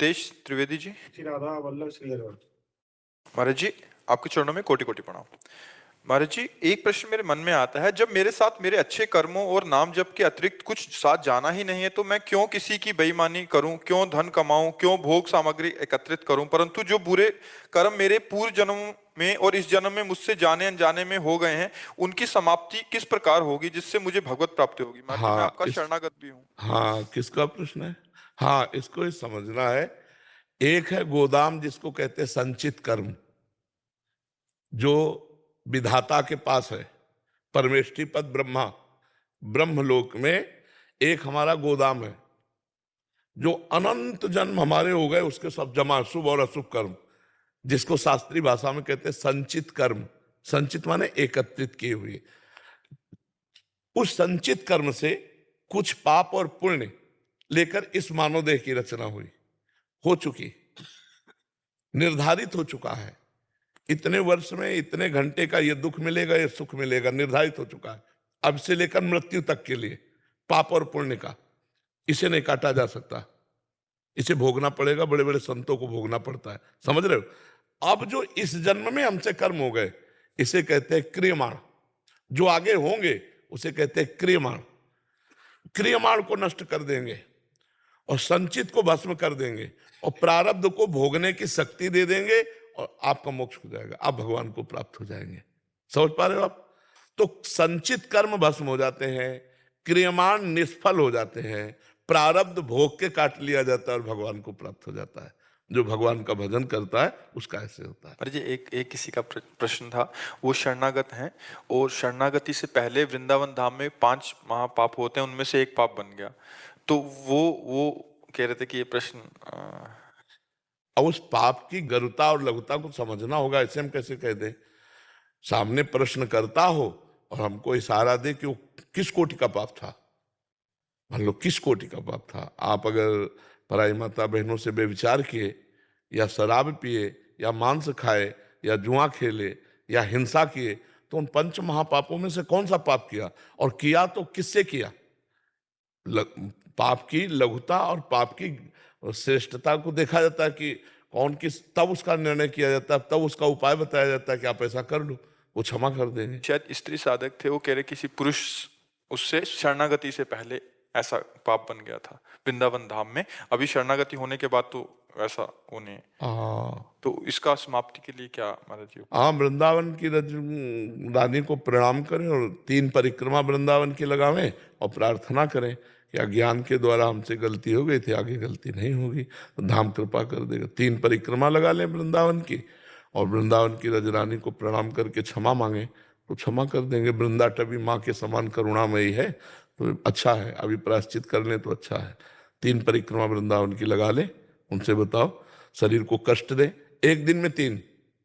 रितेश त्रिवेदी जी। श्री राधा वल्लभ श्रीधर। महाराज जी, आपके चरणों में कोटि कोटि प्रणाम। महाराज जी, एक प्रश्न मेरे मन में आता है, जब मेरे साथ मेरे अच्छे कर्मों और नाम जप के अतिरिक्त कुछ साथ जाना ही नहीं है तो मैं क्यों किसी की बेईमानी करूं, क्यों धन कमाऊं, क्यों भोग सामग्री एकत्रित करूं? परंतु जो बुरे कर्म मेरे पूर्व जन्म में और इस जन्म में मुझसे जाने अनजाने में हो गए हैं, उनकी समाप्ति किस प्रकार होगी जिससे मुझे भगवत प्राप्ति होगी? महाराज जी, मैं आपका शरणागत भी हूँ। हाँ, किसका प्रश्न है? हाँ, इसको ही समझना है। एक है गोदाम, जिसको कहते हैं संचित कर्म, जो विधाता के पास है, परमेष्टि पद ब्रह्मा, ब्रह्मलोक में एक हमारा गोदाम है, जो अनंत जन्म हमारे हो गए, उसके सब जमा, शुभ और अशुभ कर्म, जिसको शास्त्रीय भाषा में कहते हैं संचित कर्म। संचित माने एकत्रित किए हुए। उस संचित कर्म से कुछ पाप और पुण्य लेकर इस मानव देह की रचना हुई, हो चुकी, निर्धारित हो चुका है। इतने वर्ष में इतने घंटे का ये दुख मिलेगा, ये सुख मिलेगा, निर्धारित हो चुका है। अब से लेकर मृत्यु तक के लिए पाप और पुण्य का, इसे नहीं काटा जा सकता, इसे भोगना पड़ेगा। बड़े बड़े संतों को भोगना पड़ता है, समझ रहे हो? अब जो इस जन्म में हमसे कर्म हो गए, इसे कहते हैं क्रियमाण। जो आगे होंगे उसे कहते हैं क्रियमाण। क्रियमाण को नष्ट कर देंगे और संचित को भस्म कर देंगे और प्रारब्ध को भोगने की शक्ति दे देंगे और आपका मोक्ष हो जाएगा, आप भगवान को प्राप्त हो जाएंगे। समझ पा रहे हो आप? तो संचित कर्म भस्म हो जाते हैं, क्रियमाण निष्फल हो जाते हैं, प्रारब्ध भोग के काट लिया जाता है और भगवान को प्राप्त हो जाता है। जो भगवान का भजन करता है उसका ऐसे होता है। महाराज जी, एक किसी का प्रश्न था, वो शरणागत हैं और शरणागति से पहले वृंदावन धाम में 5 महापाप होते हैं, उनमें से एक पाप बन गया, तो वो कह रहे थे कि ये प्रश्न अब उस पाप की गरुता और लघुता को समझना होगा। ऐसे हम कैसे कह दें? सामने प्रश्न करता हो और हमको इशारा दे कि वो किस कोटि का पाप था, मान लो किस कोटि का पाप था। आप अगर पराई माता बहनों से बेविचार किए, या शराब पिए, या मांस खाए, या जुआ खेले, या हिंसा किए, तो उन 5 महापापों में से कौन सा पाप किया? और किया तो किससे किया? पाप की लघुता और पाप की श्रेष्ठता को देखा जाता है कि कौन किस, तब उसका निर्णय किया जाता है, तब उसका उपाय बताया जाता है कि आप ऐसा कर लो, वो क्षमा कर देंगे। शायद स्त्री साधक थे, वो कह रहे किसी पुरुष उससे शरणागति से पहले ऐसा पाप बन गया था वृंदावन धाम में, अभी शरणागति होने के बाद तो ऐसा उन्हें। तो इसका समाप्ति के लिए क्या महाराज जी? हाँ, वृंदावन की रानी को प्रणाम करें और 3 परिक्रमा वृंदावन की लगावें और प्रार्थना करें कि अज्ञान के द्वारा हमसे गलती हो गई थी, आगे गलती नहीं होगी, तो धाम कृपा कर देगा। 3 परिक्रमा लगा लें वृंदावन की और वृंदावन की रजरानी को प्रणाम करके क्षमा मांगे तो क्षमा कर देंगे। वृंदाटवी माँ के समान करुणामयी है, तो अच्छा है, अभी प्रायश्चित कर लें तो अच्छा है। 3 परिक्रमा वृंदावन की लगा लें, उनसे बताओ शरीर को कष्ट दे। 1 दिन में 3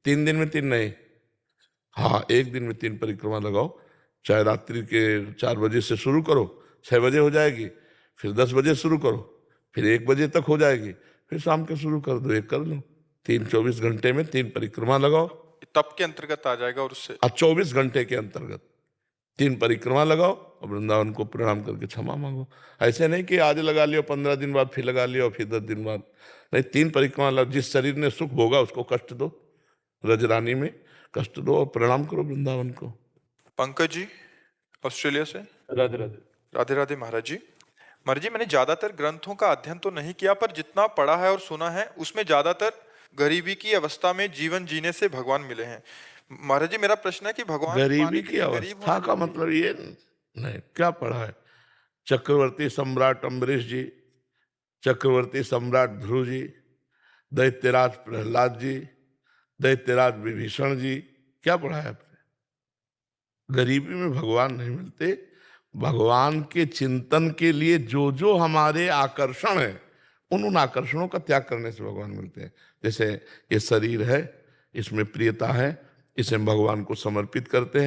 दिन में 3 नहीं, हाँ 1 दिन में 3 परिक्रमा लगाओ। चाहे रात्रि के 4 बजे से शुरू करो, 6 बजे हो जाएगी, फिर 10 बजे शुरू करो, फिर 1 बजे तक हो जाएगी, फिर शाम के शुरू कर दो, 1 कर लो। 24 घंटे में 3 परिक्रमा लगाओ, तप के अंतर्गत आ जाएगा। और उससे 24 घंटे के अंतर्गत 3 परिक्रमा लगाओ और वृंदावन को प्रणाम करके क्षमा मांगो। ऐसे नहीं कि आज लगा लियो, 15 दिन बाद फिर लगा लियो, फिर 10 दिन बाद नहीं, 3 परिक्रमा लगा। जिस शरीर ने सुख भोगा उसको कष्ट दो, रजरानी में कष्ट दो और प्रणाम करो वृंदावन को। पंकज जी ऑस्ट्रेलिया से। राधे राधे। राधे राधे महाराज जी। महाराज जी, मैंने ज्यादातर ग्रंथों का अध्ययन तो नहीं किया, पर जितना पढ़ा है और सुना है उसमें ज्यादातर गरीबी की अवस्था में जीवन जीने से भगवान मिले हैं। महाराज जी, मेरा प्रश्न है कि भगवान गरीबी की अवस्था का मतलब ये नहीं, क्या पढ़ा है? चक्रवर्ती सम्राट अम्बरीश जी, चक्रवर्ती सम्राट ध्रुव जी, दैत्यराज प्रहलाद जी, दैत्यराज विभीषण जी, क्या पढ़ा है आपने? गरीबी में भगवान नहीं मिलते। भगवान के चिंतन के लिए जो जो हमारे आकर्षण है, उन आकर्षणों का त्याग करने से भगवान मिलते हैं। जैसे ये शरीर है, इसमें प्रियता है, इसे हम भगवान को समर्पित करते हैं।